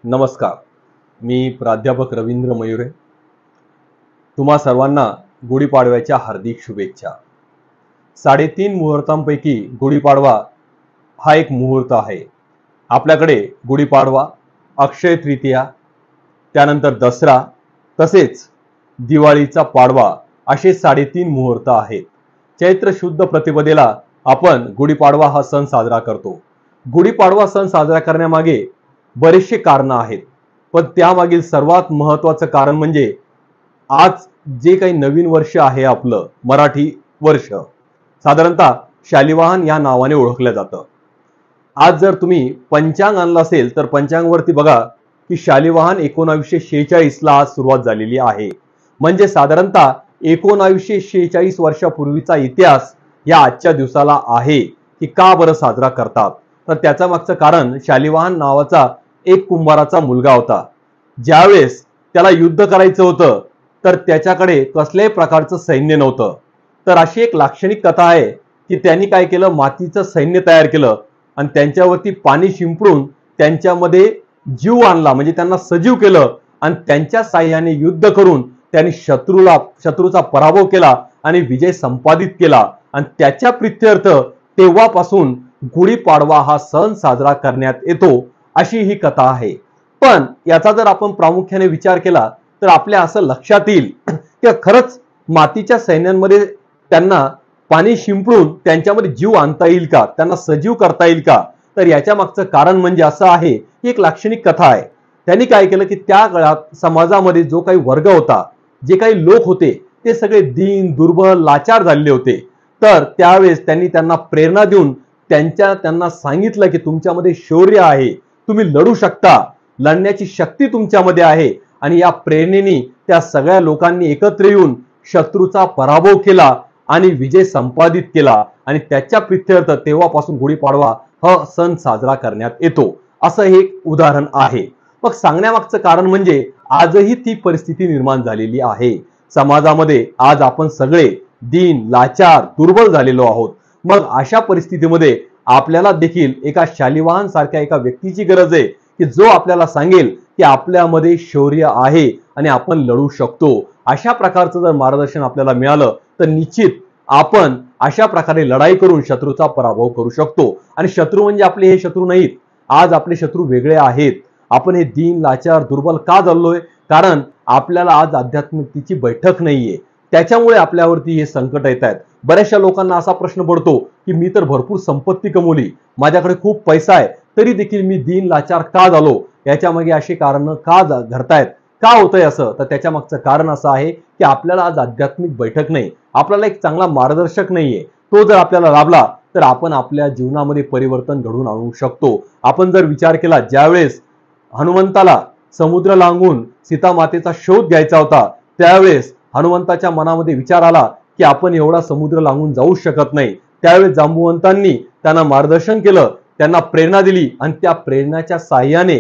नमस्कार. मी प्राध्यापक रवींद्र मयुरे. तुम्हा सर्वांना गुढीपाडव्याच्या हार्दिक शुभेच्छा. 3.5 मुहूर्तांपैकी गुढीपाडवा हा एक मुहूर्त आहे. आपल्याकडे गुढीपाडवा, अक्षय तृतीया, त्यानंतर दसरा, तसेच दिवाळीचा पाडवा असे 3.5 मुहूर्त आहेत. चैत्र शुद्ध प्रतिपदेला आपण गुढीपाडवा हा सण साजरा करतो. गुढीपाडवा सण साजरा करण्यामागे बरेचसे कारण आहेत, पण त्यामागील सर्वात महत्त्वाचं कारण म्हणजे आज जे काही नवीन वर्ष आहे आपलं मराठी वर्ष, साधारणतः शालिवाहन या नावाने ओळखलं जातं. आज जर तुम्ही पंचांग आणलं असेल तर पंचांगवरती बघा की शालिवाहन 1946 ला आज सुरुवात झालेली आहे. म्हणजे साधारणतः 1946 वर्षापूर्वीचा इतिहास या आजच्या दिवसाला आहे की का बरं साजरा करतात. तर त्याचा मागचं कारण शालिवाहन नावाचा एक कुंभाराचा मुलगा होता. ज्यावेळेस त्याला युद्ध करायचं होतं तर त्याच्याकडे कसल्याही प्रकारचं सैन्य नव्हतं. तर अशी एक लाक्षणिक कथा आहे की त्यांनी काय केलं, मातीचं सैन्य तयार केलं आणि त्यांच्यावरती पाणी शिंपडून त्यांच्यामध्ये जीव आणला, म्हणजे त्यांना सजीव केलं आणि त्यांच्या साह्याने युद्ध करून त्यांनी शत्रूचा पराभव केला आणि विजय संपादित केला. आणि त्याच्या प्रित्यर्थ तेव्हापासून गुढीपाडवा हा सण साजरा करण्यात येतो, अशी ही कथा आहे. पण याचा जर आपण प्रामुख्याने विचार केला तर आपल्या असं लक्षात येईल की खरंच मातीच्या सैन्यांमध्ये त्यांना पाणी शिंपडून त्यांच्यामध्ये जीव आणता येईल का, त्यांना सजीव करता येईल का. तर याच्या मागचं कारण म्हणजे असं आहे, ही एक लाक्षणिक कथा आहे. त्यांनी काय केलं की त्या काळात समाजामध्ये जो काही वर्ग होता, जे काही लोक होते, ते सगळे दीन दुर्बल लाचार झालेले होते. तर त्यावेळेस त्यांनी त्यांना प्रेरणा देऊन त्यांना सांगितलं की तुमच्यामध्ये शौर्य आहे, तुम्ही लढू शकता, लढण्याची शक्ती तुमच्यामध्ये आहे. आणि या प्रेरणेने त्या सगळ्या लोकांनी एकत्र येऊन शत्रूचा पराभव केला आणि विजय संपादित केला. आणि त्याच्या प्रित्यर्थ तेव्हापासून गुढीपाडवा हा सण साजरा करण्यात येतो, असं हे एक उदाहरण आहे. मग सांगण्यामागचं कारण म्हणजे आजही ती परिस्थिती निर्माण झालेली आहे समाजामध्ये. आज आपण सगळे दीन लाचार दुर्बल झालेलो आहोत. मग अशा परिस्थितीमध्ये आपल्याला देखील एका शालिवाहन सारख्या एका व्यक्तीची गरज आहे की जो आपल्याला सांगेल की आपल्यामध्ये शौर्य आहे आणि आपण लढू शकतो. अशा प्रकारचं जर मार्गदर्शन आपल्याला मिळालं तर निश्चित आपण अशा प्रकारे लढाई करून शत्रूचा पराभव करू शकतो. आणि शत्रू म्हणजे आपले हे शत्रू नाहीत, आज आपले शत्रू वेगळे आहेत. आपण हे दीन लाचार दुर्बल का झालोय, कारण आपल्याला आज आध्यात्मिकतेची बैठक नाहीये, त्याच्यामुळे आपल्यावरती हे संकट येत आहेत. बऱ्याचशा लोकांना असा प्रश्न पडतो की मी तर भरपूर संपत्ती कमवली, माझ्याकडे खूप पैसा आहे, तरी देखील मी दीन लाचार का झालो. याच्या मागे अशी कारण का घडतायत, का होतंय असं. तर त्याच्या मागचं कारण असं आहे की आपल्याला आज आध्यात्मिक बैठक नाही, आपल्याला एक चांगला मार्गदर्शक नाहीये. तो जर आपल्याला लाभला तर आपण आपल्या जीवनामध्ये परिवर्तन घडवून आणू शकतो. आपण जर विचार केला, ज्यावेळेस हनुमंताला समुद्र लांघून सीता मातेचा शोध घ्यायचा होता, त्यावेळेस हनुमंताच्या मनामध्ये विचार आला की आपण एवढा समुद्र लांघून जाऊ शकत नाही. त्यावेळेस जांबुवंतांनी त्यांना मार्गदर्शन केलं, त्यांना प्रेरणा दिली आणि त्या प्रेरणाच्या साह्याने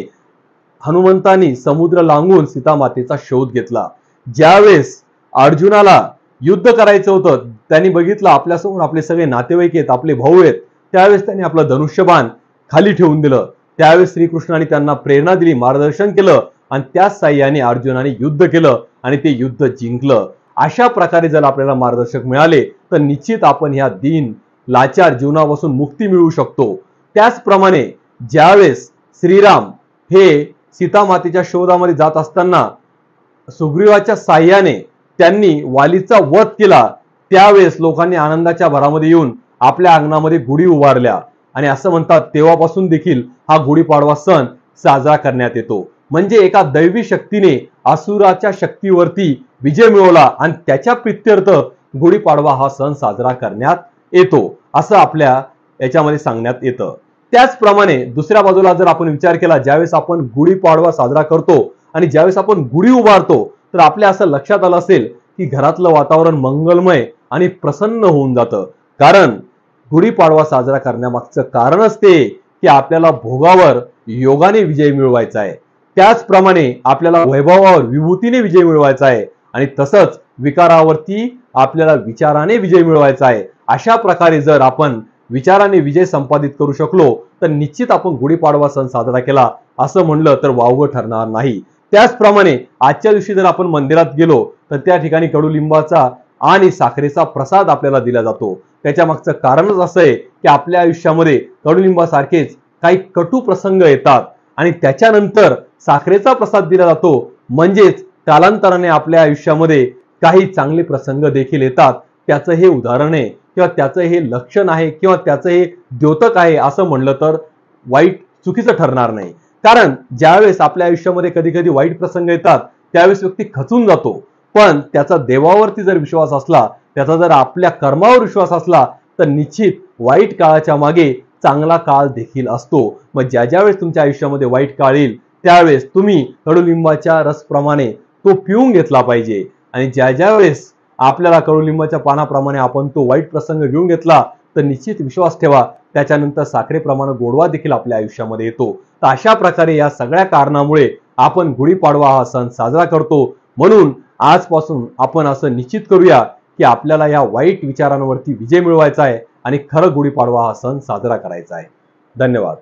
हनुमंतांनी समुद्र लांघून सीता मातेचा शोध घेतला. ज्यावेळेस अर्जुनाला युद्ध करायचं होतं, त्यांनी बघितलं आपल्यासमोर आपले सगळे नातेवाईक आहेत, आपले भाऊ आहेत, त्यावेळेस त्यांनी आपलं धनुष्यबाण खाली ठेवून दिलं. त्यावेळेस श्रीकृष्णाने त्यांना प्रेरणा दिली, मार्गदर्शन केलं आणि त्याच साह्याने अर्जुनाने युद्ध केलं आणि ते युद्ध जिंकलं. अशा प्रकारे जर आपल्याला मार्गदर्शक मिळाले तर निश्चित आपण ह्या दीन लाचार जीवनापासून मुक्ती मिळवू शकतो. त्याचप्रमाणे ज्यावेळेस श्रीराम हे सीता मातेच्या शोधामध्ये जात असताना सुग्रीवाच्या साह्याने त्यांनी वालीचा वध केला, त्यावेळेस लोकांनी आनंदाच्या भरामध्ये येऊन आपल्या अंगणामध्ये गुढी उभारल्या. आणि असं म्हणतात तेव्हापासून देखील हा गुढीपाडवा सण साजरा करण्यात येतो. म्हणजे एका दैवी शक्तीने असुराच्या शक्तीवरती विजय मिळवला आणि त्याच्या प्रित्यर्थ गुढीपाडवा हा सण साजरा करण्यात येतो, असं आपल्या याच्यामध्ये सांगण्यात येतं. त्याचप्रमाणे दुसऱ्या बाजूला जर आपण विचार केला, ज्यावेळेस आपण गुढीपाडवा साजरा करतो आणि ज्यावेळेस आपण गुढी उभारतो तर आपल्या असं लक्षात आलं असेल की घरातलं वातावरण मंगलमय आणि प्रसन्न होऊन जातं. कारण गुढीपाडवा साजरा करण्यामागचं कारणच ते की आपल्याला भोगावर योगाने विजय मिळवायचा आहे, त्याचप्रमाणे आपल्याला वैभवावर विभूतीने विजय मिळवायचा आहे आणि तसंच विकारावरती आपल्याला विचाराने विजय मिळवायचा आहे. अशा प्रकारे जर आपण विचाराने विजय संपादित करू शकलो तर निश्चित आपण गुढीपाडवा सण साजरा केला असं म्हणलं तर वावगं ठरणार नाही। त्याचप्रमाणे आजच्या दिवशी जर आपण मंदिरात गेलो तर त्या ठिकाणी कडुलिंबाचा आणि साखरेचा प्रसाद आपल्याला दिला जातो। त्याच्या मागचं कारणच असं आहे की आपल्या आयुष्यामध्ये कडुलिंबासारखेच काही कटू प्रसंग येतात आणि त्याच्यानंतर साखरेचा प्रसाद दिला जातो, म्हणजेच कालांतराने आपल्या आयुष्यामध्ये काही चांगले प्रसंग देखील येतात। त्याचं हे उदाहरण आहे किंवा त्याचं हे लक्षण आहे किंवा त्याचं हे द्योतक आहे असं म्हणलं तर वाईट चुकीचं ठरणार नाही। कारण ज्यावेळेस आपल्या आयुष्यामध्ये कधी कधी वाईट प्रसंग येतात त्यावेळेस व्यक्ती खचून जातो, पण त्याचा देवावरती जर विश्वास असला, त्याचा जर आपल्या कर्मावर विश्वास असला तर निश्चित वाईट काळाच्या मागे चांगला काळ देखील असतो। मग ज्या वेळेस तुमच्या आयुष्यामध्ये वाईट काळ येईल त्यावेळेस तुम्ही कडुलिंबाच्या रसप्रमाणे तो पिऊन घेतला पाहिजे आणि ज्या वेळेस आपल्याला कडुलिंबाच्या पानाप्रमाणे आपण तो वाईट प्रसंग घेऊन घेतला तर निश्चित विश्वास ठेवा त्याच्यानंतर साखरेप्रमाणे गोडवा देखील आपल्या आयुष्यामध्ये येतो। तर अशा प्रकारे या सगळ्या कारणामुळे आपण गुढीपाडवा हा सण साजरा करतो। म्हणून आजपासून आपण असं निश्चित करूया की आपल्याला या वाईट विचारांवरती विजय मिळवायचा आहे आणि खरं गुढीपाडवा हा सण साजरा करायचा आहे। धन्यवाद।